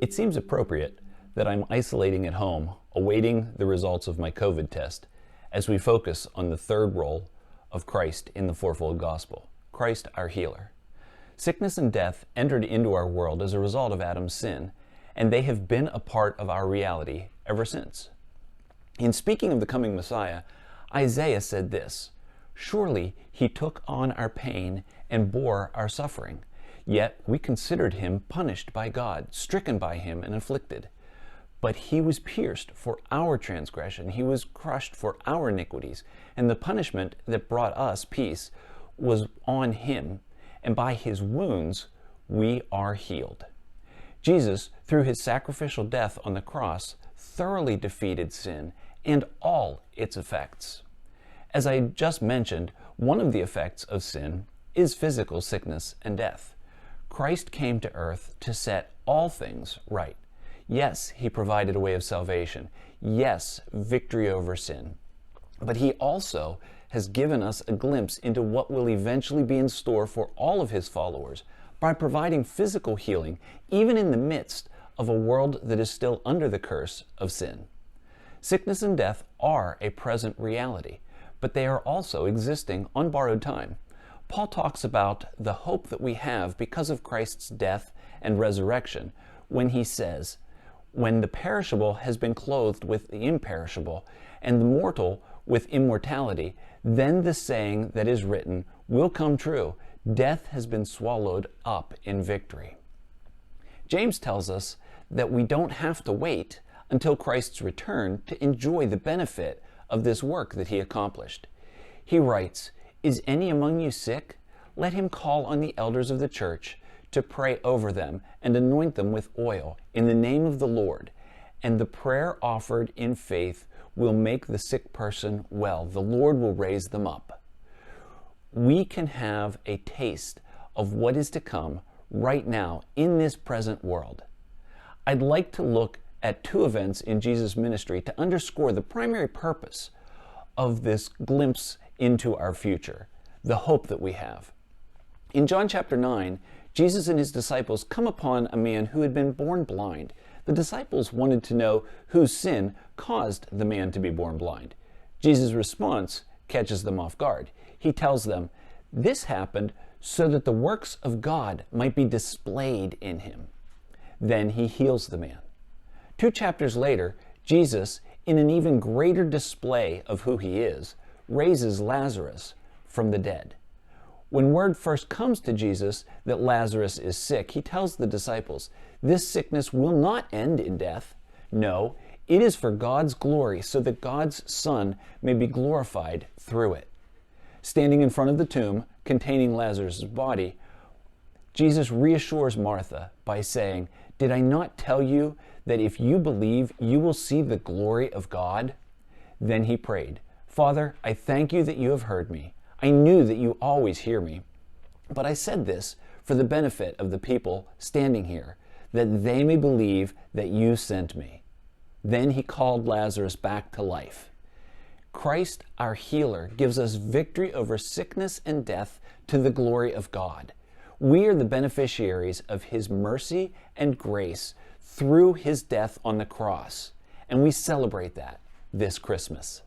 It seems appropriate that I'm isolating at home, awaiting the results of my COVID test, as we focus on the third role of Christ in the fourfold gospel, Christ our healer. Sickness and death entered into our world as a result of Adam's sin, and they have been a part of our reality ever since. In speaking of the coming Messiah, Isaiah said this, "Surely he took on our pain and bore our suffering. Yet we considered him punished by God, stricken by him and afflicted. But he was pierced for our transgression, he was crushed for our iniquities, and the punishment that brought us peace was on him, and by his wounds we are healed." Jesus, through his sacrificial death on the cross, thoroughly defeated sin and all its effects. As I just mentioned, one of the effects of sin is physical sickness and death. Christ came to earth to set all things right. Yes, he provided a way of salvation. Yes, victory over sin. But he also has given us a glimpse into what will eventually be in store for all of his followers by providing physical healing, even in the midst of a world that is still under the curse of sin. Sickness and death are a present reality, but they are also existing on borrowed time. Paul talks about the hope that we have because of Christ's death and resurrection when he says, "When the perishable has been clothed with the imperishable, and the mortal with immortality, then the saying that is written will come true, death has been swallowed up in victory." James tells us that we don't have to wait until Christ's return to enjoy the benefit of this work that he accomplished. He writes, "Is any among you sick? Let him call on the elders of the church to pray over them and anoint them with oil in the name of the Lord. And the prayer offered in faith will make the sick person well. The Lord will raise them up." We can have a taste of what is to come right now in this present world. I'd like to look at two events in Jesus' ministry to underscore the primary purpose of this glimpse into our future, the hope that we have. In John chapter 9, Jesus and his disciples come upon a man who had been born blind. The disciples wanted to know whose sin caused the man to be born blind. Jesus' response catches them off guard. He tells them, "This happened so that the works of God might be displayed in him." Then he heals the man. 2 chapters later, Jesus, in an even greater display of who he is, raises Lazarus from the dead. When word first comes to Jesus that Lazarus is sick, he tells the disciples, "This sickness will not end in death. No, it is for God's glory, so that God's Son may be glorified through it." Standing in front of the tomb containing Lazarus' body, Jesus reassures Martha by saying, "Did I not tell you that if you believe, you will see the glory of God?" Then he prayed, "Father, I thank you that you have heard me. I knew that you always hear me, but I said this for the benefit of the people standing here, that they may believe that you sent me." Then he called Lazarus back to life. Christ, our healer, gives us victory over sickness and death to the glory of God. We are the beneficiaries of his mercy and grace through his death on the cross, and we celebrate that this Christmas.